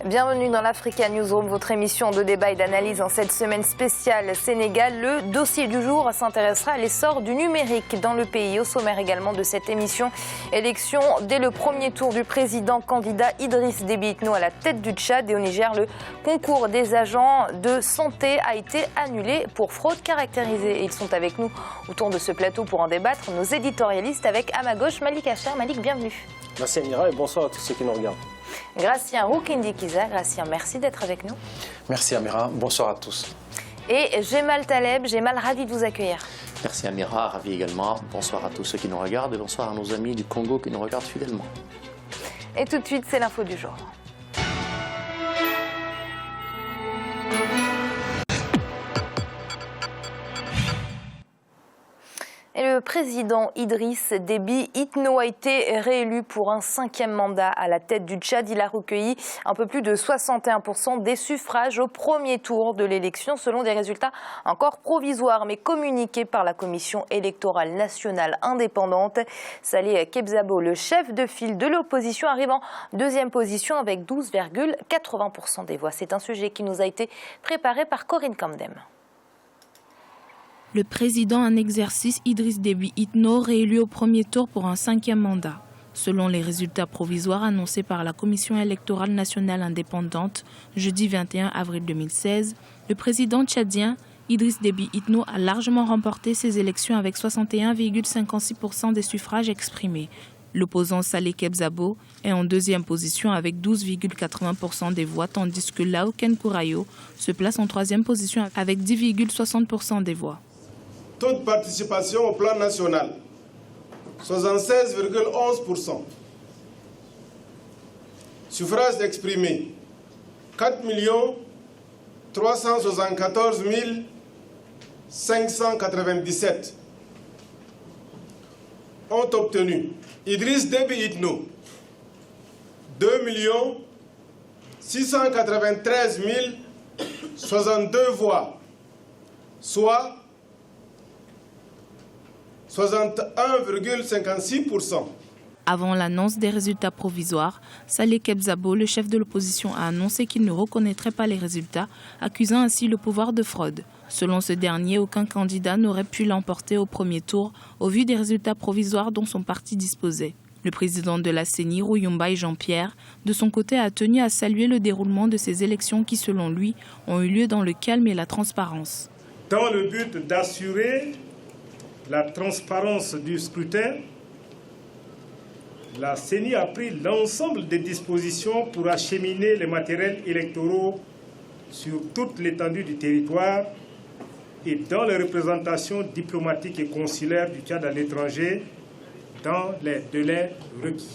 Bienvenue dans l'Africa Newsroom, votre émission de débat et d'analyse en cette semaine spéciale Sénégal. Le dossier du jour s'intéressera à l'essor du numérique dans le pays. Au sommaire également de cette émission, élection dès le premier tour du président candidat Idriss Déby Itno à la tête du Tchad. Et au Niger, le concours des agents de santé a été annulé pour fraude caractérisée. Et ils sont avec nous autour de ce plateau pour en débattre. Nos éditorialistes avec à ma gauche Malik Acher. Malik, bienvenue. Merci Amira et bonsoir à tous ceux qui nous regardent. Gracien Roukindi-Kiza. Gracien, merci d'être avec nous. Merci Amira, bonsoir à tous. Et Jemal Taleb. Jemal, ravi de vous accueillir. Merci Amira, ravi également. Bonsoir à tous ceux qui nous regardent et bonsoir à nos amis du Congo qui nous regardent fidèlement. Et tout de suite, c'est l'info du jour. Et le président Idriss Déby Itno a été réélu pour un 5e mandat à la tête du Tchad. Il a recueilli un peu plus de 61% des suffrages au premier tour de l'élection, selon des résultats encore provisoires, mais communiqués par la Commission électorale nationale indépendante. Saleh Kebzabo, le chef de file de l'opposition, arrive en deuxième position avec 12,80% des voix. C'est un sujet qui nous a été préparé par Corinne Kamdem. Le président en exercice Idriss Déby Itno réélu au premier tour pour un 5e mandat. Selon les résultats provisoires annoncés par la Commission électorale nationale indépendante jeudi 21 avril 2016, le président tchadien Idriss Déby Itno a largement remporté ces élections avec 61,56% des suffrages exprimés. L'opposant Saleh Kebzabo est en deuxième position avec 12,80% des voix, tandis que Laoken Kourayo se place en troisième position avec 10,60% des voix. Taux de participation au plan national, 76,11%. Suffrages exprimés, 4 374 597 ont obtenu Idriss Déby Itno, 2 693 062 voix, soit 61,56%. Avant l'annonce des résultats provisoires, Saleh Kebzabo, le chef de l'opposition, a annoncé qu'il ne reconnaîtrait pas les résultats, accusant ainsi le pouvoir de fraude. Selon ce dernier, aucun candidat n'aurait pu l'emporter au premier tour au vu des résultats provisoires dont son parti disposait. Le président de la CENI, Rouyumba Jean-Pierre, de son côté, a tenu à saluer le déroulement de ces élections qui, selon lui, ont eu lieu dans le calme et la transparence. Dans le but d'assurer la transparence du scrutin, la CENI a pris l'ensemble des dispositions pour acheminer les matériels électoraux sur toute l'étendue du territoire et dans les représentations diplomatiques et consulaires du Tchad à l'étranger dans les délais requis.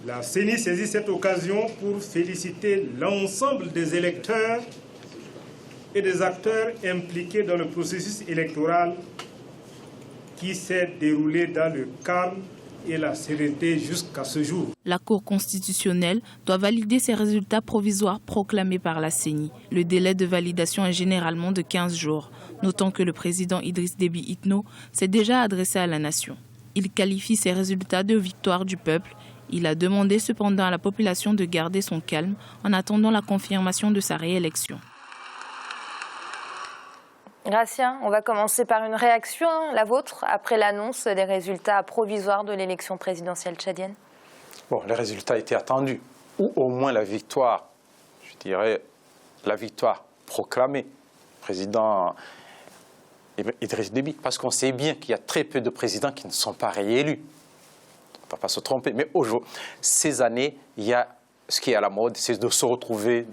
La CENI saisit cette occasion pour féliciter l'ensemble des électeurs et des acteurs impliqués dans le processus électoral qui s'est déroulé dans le calme et la sérénité jusqu'à ce jour. La Cour constitutionnelle doit valider ces résultats provisoires proclamés par la CENI. Le délai de validation est généralement de 15 jours, notant que le président Idriss Déby Itno s'est déjà adressé à la nation. Il qualifie ces résultats de victoire du peuple. Il a demandé cependant à la population de garder son calme en attendant la confirmation de sa réélection. Gracien, on va commencer par une réaction, la vôtre, après l'annonce des résultats provisoires de l'élection présidentielle tchadienne. Bon, les résultats étaient attendus, ou au moins la victoire, je dirais, la victoire proclamée, président Idriss Déby, parce qu'on sait bien qu'il y a très peu de présidents qui ne sont pas réélus. On ne va pas se tromper, mais aujourd'hui, ces années, il y a ce qui est à la mode, c'est de se retrouver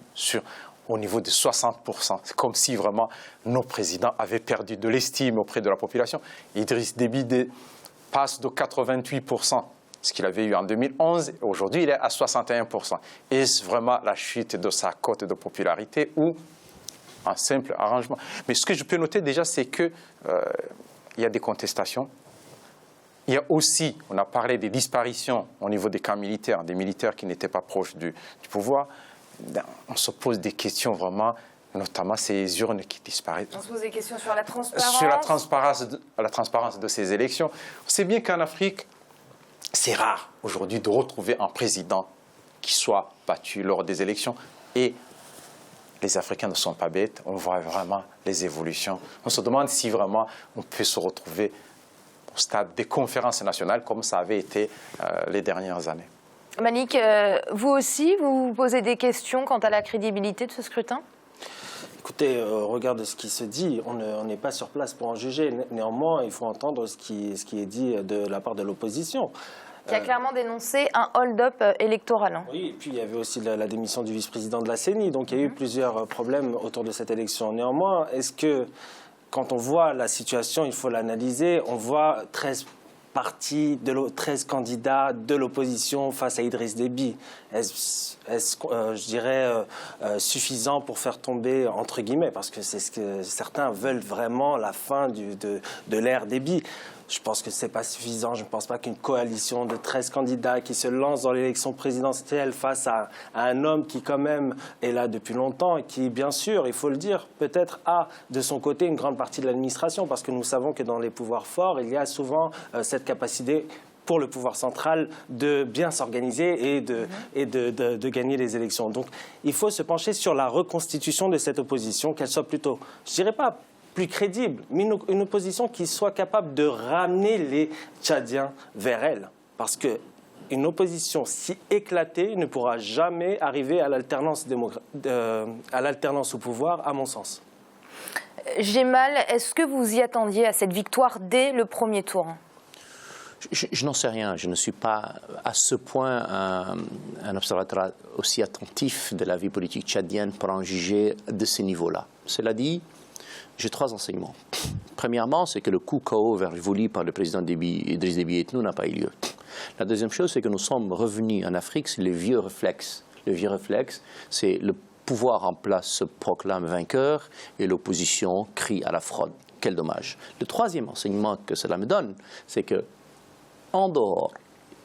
au niveau de 60%. C'est comme si vraiment nos présidents avaient perdu de l'estime auprès de la population. Idriss Déby passe de 88%, ce qu'il avait eu en 2011, aujourd'hui il est à 61%. Est-ce vraiment la chute de sa cote de popularité ou un simple arrangement? Mais ce que je peux noter déjà, c'est qu'il y a des contestations. Il y a aussi, on a parlé des disparitions au niveau des camps militaires, des militaires qui n'étaient pas proches du pouvoir. On se pose des questions vraiment, notamment ces urnes qui disparaissent. On se pose des questions sur la transparence. Sur la transparence de ces élections. On sait bien qu'en Afrique, c'est rare aujourd'hui de retrouver un président qui soient battus lors des élections. Et les Africains ne sont pas bêtes, on voit vraiment les évolutions. On se demande si vraiment on peut se retrouver au stade des conférences nationales comme ça avait été les dernières années. Malik, vous aussi, vous vous posez des questions quant à la crédibilité de ce scrutin ? Écoutez, au regard de ce qui se dit, on n'est pas sur place pour en juger. Néanmoins, il faut entendre ce qui est dit de la part de l'opposition. Qui a clairement dénoncé un hold-up électoral. Hein. Oui, et puis il y avait aussi la démission du vice-président de la CENI. Donc il y a eu plusieurs problèmes autour de cette élection. Néanmoins, est-ce que, quand on voit la situation, il faut l'analyser, on voit 13 candidats de l'opposition face à Idriss Déby. Est-ce je dirais, suffisant pour faire tomber, entre guillemets, parce que c'est ce que certains veulent vraiment, la fin de l'ère Déby. Je pense que ce n'est pas suffisant. Je ne pense pas qu'une coalition de 13 candidats qui se lancent dans l'élection présidentielle face à un homme qui, quand même, est là depuis longtemps et qui, bien sûr, il faut le dire, peut-être a de son côté une grande partie de l'administration, parce que nous savons que dans les pouvoirs forts, il y a souvent cette capacité pour le pouvoir central de bien s'organiser et de gagner les élections. Donc, il faut se pencher sur la reconstitution de cette opposition, qu'elle soit plutôt, je ne dirais pas plus crédible, mais une opposition qui soit capable de ramener les Tchadiens vers elle. Parce qu'une opposition si éclatée ne pourra jamais arriver à l'alternance au pouvoir, à mon sens. Gemal, est-ce que vous y attendiez à cette victoire dès le premier tour ? Je n'en sais rien. Je ne suis pas à ce point un observateur aussi attentif de la vie politique tchadienne pour en juger de ce niveau-là. Cela dit, j'ai 3 enseignements. Premièrement, c'est que le coup KO voulu par le président Idriss Déby Itno n'a pas eu lieu. La deuxième chose, c'est que nous sommes revenus en Afrique sur les vieux réflexes. Le vieux réflexe, c'est le pouvoir en place se proclame vainqueur et l'opposition crie à la fraude. Quel dommage. Le troisième enseignement que cela me donne, c'est que, en dehors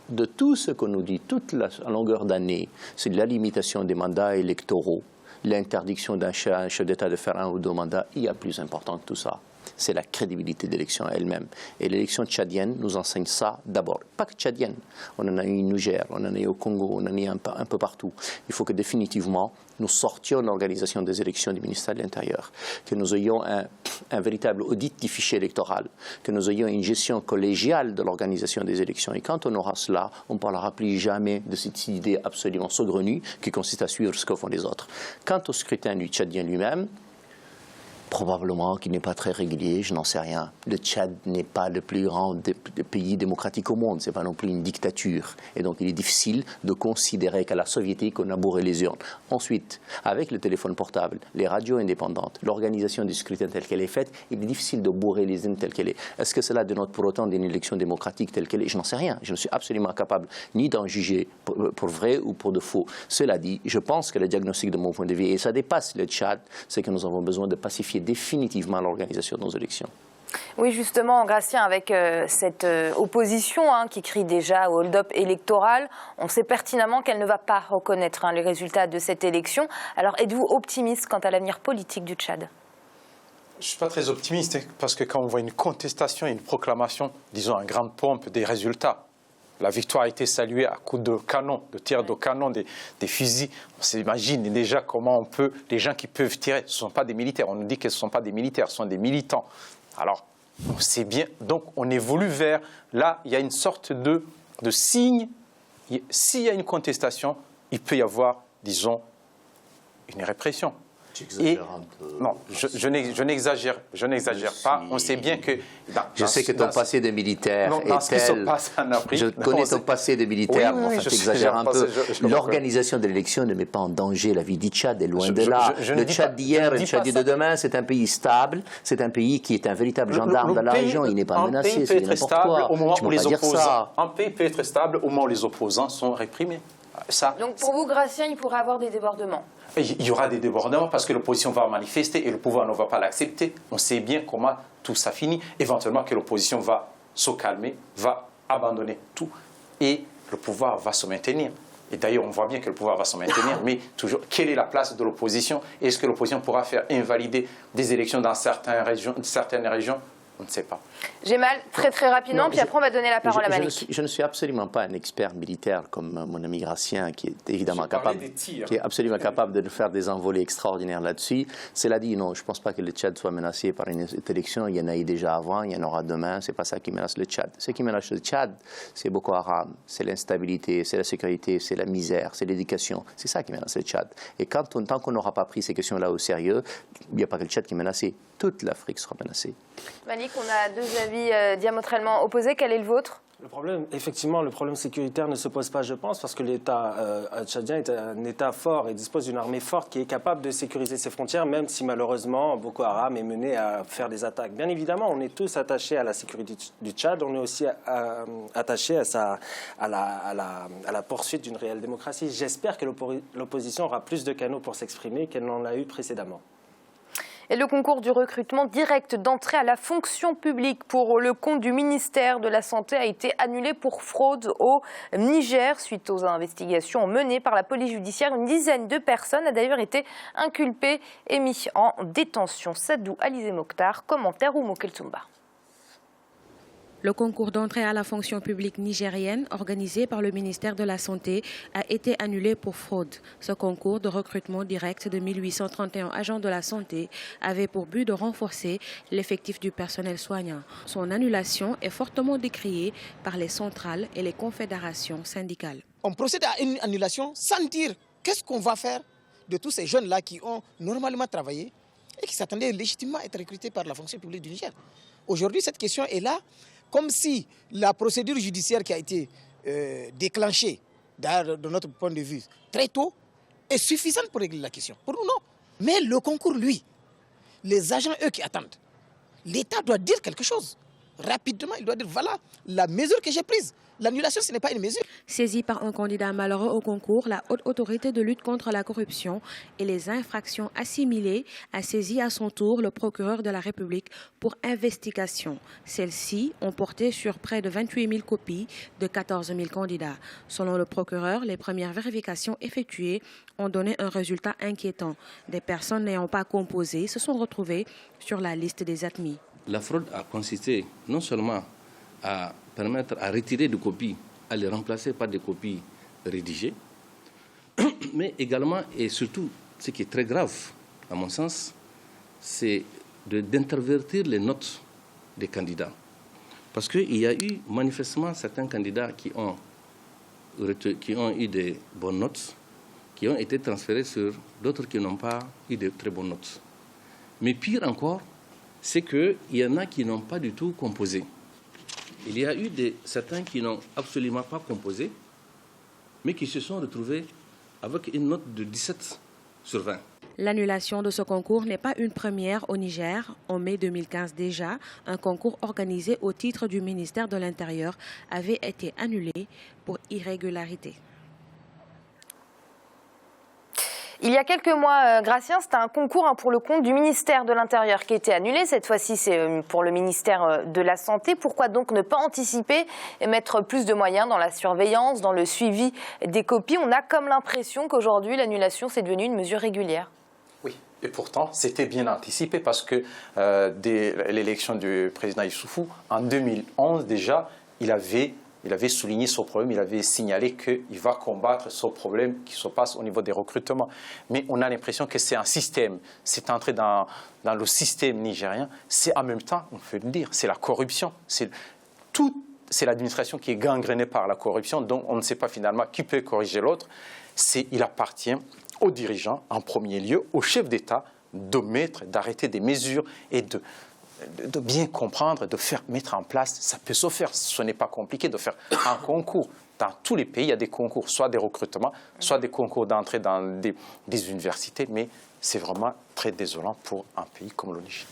de tout ce qu'on nous dit toute la longueur d'année, c'est la limitation des mandats électoraux, l'interdiction d'un chef d'État de faire 1 ou 2 mandats, il y a plus important que tout ça. C'est la crédibilité de l'élection elle-même. Et l'élection tchadienne nous enseigne ça d'abord. Pas que tchadienne. On en a eu au Niger, on en a eu au Congo, on en a eu un peu partout. Il faut que définitivement nous sortions de l'organisation des élections du ministère de l'Intérieur, que nous ayons un véritable audit du fichier électoral, que nous ayons une gestion collégiale de l'organisation des élections. Et quand on aura cela, on ne parlera plus jamais de cette idée absolument saugrenue qui consiste à suivre ce que font les autres. Quant au scrutin du Tchadien lui-même, probablement qu'il n'est pas très régulier, je n'en sais rien. Le Tchad n'est pas le plus grand pays démocratique au monde, ce n'est pas non plus une dictature. Et donc il est difficile de considérer qu'à la soviétique, on a bourré les urnes. Ensuite, avec le téléphone portable, les radios indépendantes, l'organisation du scrutin telle qu'elle est faite, il est difficile de bourrer les urnes telle qu'elle est. Est-ce que cela dénote pour autant d'une élection démocratique telle qu'elle est? Je n'en sais rien. Je ne suis absolument incapable ni d'en juger pour vrai ou pour de faux. Cela dit, je pense que le diagnostic de mon point de vue, et ça dépasse le Tchad, c'est que nous avons besoin de pacifier définitivement l'organisation de nos élections. Oui, justement, Gratien, avec cette opposition qui crie déjà au hold-up électoral, on sait pertinemment qu'elle ne va pas reconnaître les résultats de cette élection. Alors, êtes-vous optimiste quant à l'avenir politique du Tchad ? Je ne suis pas très optimiste, parce que quand on voit une contestation et une proclamation, disons en grande pompe des résultats, la victoire a été saluée à coups de canon, de tirs de canon, des fusils. On s'imagine déjà comment on peut, les gens qui peuvent tirer, ce ne sont pas des militaires. On nous dit que ce ne sont pas des militaires, ce sont des militants. Alors, on sait bien, donc on évolue vers, là, il y a une sorte de signe. S'il y a une contestation, il peut y avoir, disons, une répression. Et, non, je n'exagère pas. On sait bien que... Je sais que ton passé de militaire est tel... Je connais ton passé de militaire, mais enfin, tu exagères un peu. L'organisation de l'élection ne met pas en danger la vie du Tchad, et loin de là. Le Tchad d'hier et le Tchad de demain, c'est un pays stable, c'est un pays qui est un véritable gendarme dans la région, il n'est pas menacé, c'est n'importe quoi. Tu ne peux pas dire ça. Un pays peut être stable au moment où les opposants sont réprimés. Ça, donc pour vous, Gratien, il pourrait y avoir des débordements? Il y aura des débordements parce que l'opposition va manifester et le pouvoir ne va pas l'accepter. On sait bien comment tout ça finit. Éventuellement que l'opposition va se calmer, va abandonner tout et le pouvoir va se maintenir. Et d'ailleurs, on voit bien que le pouvoir va se maintenir, mais toujours, quelle est la place de l'opposition? Est-ce que l'opposition pourra faire invalider des élections dans certaines régions? On ne sait pas. J'ai mal, très rapidement, Non, puis après on va donner la parole à Malik. Je ne suis absolument pas un expert militaire comme mon ami Gracien, qui est évidemment capable, qui est absolument capable de faire des envolées extraordinaires là-dessus. Cela dit, non, je ne pense pas que le Tchad soit menacé par une élection. Il y en a eu déjà avant, il y en aura demain. Ce n'est pas ça qui menace le Tchad. Ce qui menace le Tchad, c'est Boko Haram, c'est l'instabilité, c'est la sécurité, c'est la misère, c'est l'éducation. C'est ça qui menace le Tchad. Et tant qu'on n'aura pas pris ces questions-là au sérieux, il n'y a pas que le Tchad qui est menacé. Toute l'Afrique sera menacée. Malik, on a deux avis diamétralement opposés. Quel est le vôtre? Le problème, effectivement, le problème sécuritaire ne se pose pas, je pense, parce que l'État tchadien est un État fort et dispose d'une armée forte qui est capable de sécuriser ses frontières, même si malheureusement Boko Haram est mené à faire des attaques. Bien évidemment, on est tous attachés à la sécurité du Tchad, on est aussi attachés à la poursuite d'une réelle démocratie. J'espère que l'opposition aura plus de canaux pour s'exprimer qu'elle n'en a eu précédemment. Et le concours du recrutement direct d'entrée à la fonction publique pour le compte du ministère de la Santé a été annulé pour fraude au Niger. Suite aux investigations menées par la police judiciaire, une dizaine de personnes a d'ailleurs été inculpées et mises en détention. Sadou Alizé Mokhtar, commentaire ou Mokeltumba. Le concours d'entrée à la fonction publique nigérienne, organisé par le ministère de la Santé, a été annulé pour fraude. Ce concours de recrutement direct de 1831 agents de la santé avait pour but de renforcer l'effectif du personnel soignant. Son annulation est fortement décriée par les centrales et les confédérations syndicales. On procède à une annulation sans dire qu'est-ce qu'on va faire de tous ces jeunes-là qui ont normalement travaillé et qui s'attendaient légitimement à être recrutés par la fonction publique du Niger. Aujourd'hui, cette question est là, comme si la procédure judiciaire qui a été déclenchée, de notre point de vue, très tôt, est suffisante pour régler la question. Pour nous, non. Mais le concours, lui, les agents, eux, qui attendent, l'État doit dire quelque chose. Rapidement, il doit dire, voilà la mesure que j'ai prise. L'annulation, ce n'est pas une mesure. Saisie par un candidat malheureux au concours, la Haute Autorité de lutte contre la corruption et les infractions assimilées a saisi à son tour le procureur de la République pour investigation. Celles-ci ont porté sur près de 28 000 copies de 14 000 candidats. Selon le procureur, les premières vérifications effectuées ont donné un résultat inquiétant. Des personnes n'ayant pas composé se sont retrouvées sur la liste des admis. La fraude a consisté non seulement à permettre à retirer des copies, à les remplacer par des copies rédigées, mais également et surtout, ce qui est très grave, à mon sens, c'est d'intervertir les notes des candidats. Parce qu'il y a eu manifestement certains candidats qui ont eu des bonnes notes, qui ont été transférés sur d'autres qui n'ont pas eu de très bonnes notes. Mais pire encore, c'est qu'il y en a qui n'ont pas du tout composé. Il y a eu certains qui n'ont absolument pas composé, mais qui se sont retrouvés avec une note de 17 sur 20. L'annulation de ce concours n'est pas une première au Niger. En mai 2015 déjà, un concours organisé au titre du ministère de l'Intérieur avait été annulé pour irrégularité. Il y a quelques mois, Gracien, c'était un concours pour le compte du ministère de l'Intérieur qui était annulé. Cette fois-ci, c'est pour le ministère de la Santé. Pourquoi donc ne pas anticiper et mettre plus de moyens dans la surveillance, dans le suivi des copies? On a comme l'impression qu'aujourd'hui, l'annulation, c'est devenu une mesure régulière. Oui, et pourtant, c'était bien anticipé parce que dès l'élection du président Issoufou, en 2011 déjà, il avait souligné ce problème, il avait signalé qu'il va combattre ce problème qui se passe au niveau des recrutements. Mais on a l'impression que c'est un système, c'est entré dans le système nigérien, c'est en même temps, on peut le dire, c'est la corruption. C'est l'administration qui est gangrénée par la corruption, donc on ne sait pas finalement qui peut corriger l'autre. Il appartient aux dirigeants, en premier lieu, aux chefs d'État, d'arrêter des mesures et de bien comprendre, de mettre en place, ça peut se faire, ce n'est pas compliqué de faire un concours. Dans tous les pays, il y a des concours, soit des recrutements, soit des concours d'entrée dans des universités, mais c'est vraiment très désolant pour un pays comme le Niger.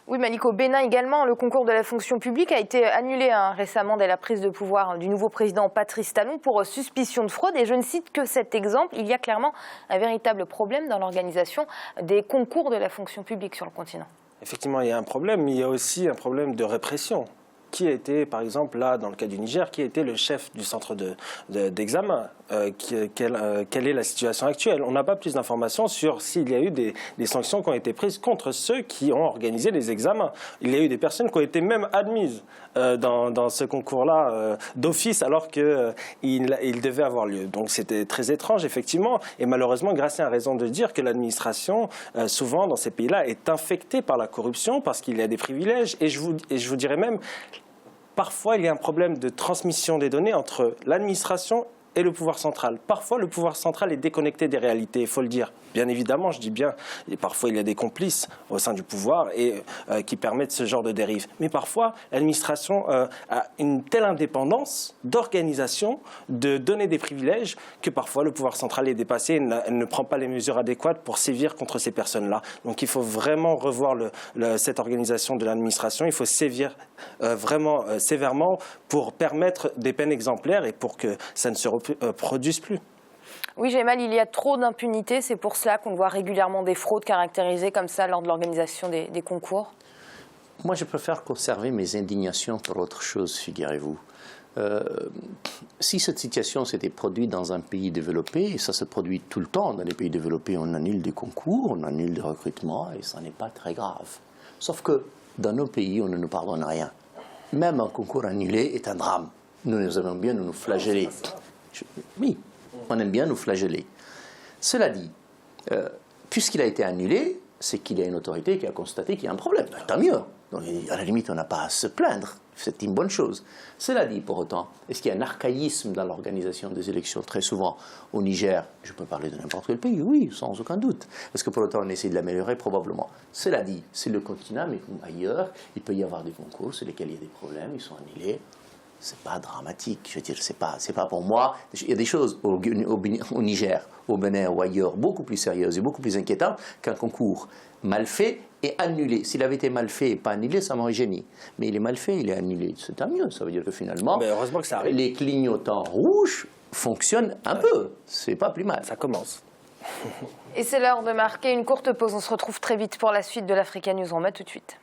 Oui, Malik, au Bénin également, le concours de la fonction publique a été annulé récemment dès la prise de pouvoir du nouveau président Patrice Talon pour suspicion de fraude. Et je ne cite que cet exemple. Il y a clairement un véritable problème dans l'organisation des concours de la fonction publique sur le continent. Effectivement, il y a un problème, mais il y a aussi un problème de répression. Qui a été, par exemple, là, dans le cas du Niger, qui a été le chef du centre d'examen? quelle est la situation actuelle. On n'a pas plus d'informations sur s'il y a eu des sanctions qui ont été prises contre ceux qui ont organisé les examens. Il y a eu des personnes qui ont été même admises dans ce concours-là d'office alors qu'il devait avoir lieu. Donc c'était très étrange, effectivement. Et malheureusement, Gracien a raison de dire que l'administration, souvent dans ces pays-là, est infectée par la corruption parce qu'il y a des privilèges. Et je vous dirais même, parfois il y a un problème de transmission des données entre l'administration et le pouvoir central. Parfois, le pouvoir central est déconnecté des réalités, il faut le dire. Bien évidemment, je dis bien, et parfois il y a des complices au sein du pouvoir et qui permettent ce genre de dérive. Mais parfois, l'administration a une telle indépendance d'organisation, de donner des privilèges, que parfois le pouvoir central est dépassé et elle ne prend pas les mesures adéquates pour sévir contre ces personnes-là. Donc il faut vraiment revoir cette organisation de l'administration. Il faut sévir vraiment sévèrement pour permettre des peines exemplaires et pour que ça ne se produise plus. Oui, Jemal, il y a trop d'impunité. C'est pour cela qu'on voit régulièrement des fraudes caractérisées comme ça lors de l'organisation des concours. Moi, je préfère conserver mes indignations pour autre chose, figurez-vous. Si cette situation s'était produite dans un pays développé, et ça se produit tout le temps dans les pays développés, on annule des concours, on annule des recrutements, et ça n'est pas très grave. Sauf que dans nos pays, on ne nous pardonne rien. Même un concours annulé est un drame. Nous aimons bien nous flageller. Oui, on aime bien nous flageller. Cela dit, puisqu'il a été annulé, c'est qu'il y a une autorité qui a constaté qu'il y a un problème. Tant mieux. Donc, à la limite, on n'a pas à se plaindre. C'est une bonne chose. Cela dit, pour autant, est-ce qu'il y a un archaïsme dans l'organisation des élections très souvent au Niger? Je peux parler de n'importe quel pays, oui, sans aucun doute. Est-ce que pour autant on essaie de l'améliorer? Probablement. Cela dit, c'est le continent, mais comme ailleurs, il peut y avoir des concours sur lesquels il y a des problèmes, ils sont annulés. C'est pas dramatique, je veux dire, c'est pas pour moi. Il y a des choses au Niger, au Bénin ou ailleurs beaucoup plus sérieuses et beaucoup plus inquiétantes qu'un concours mal fait et annulé. S'il avait été mal fait et pas annulé, ça m'aurait gêné. Mais il est mal fait, il est annulé. C'est tant mieux, ça veut dire que finalement, heureusement que ça arrive. Les clignotants rouges fonctionnent un peu. C'est pas plus mal. Ça commence. Et c'est l'heure de marquer une courte pause. On se retrouve très vite pour la suite de l'Africa News. On met tout de suite.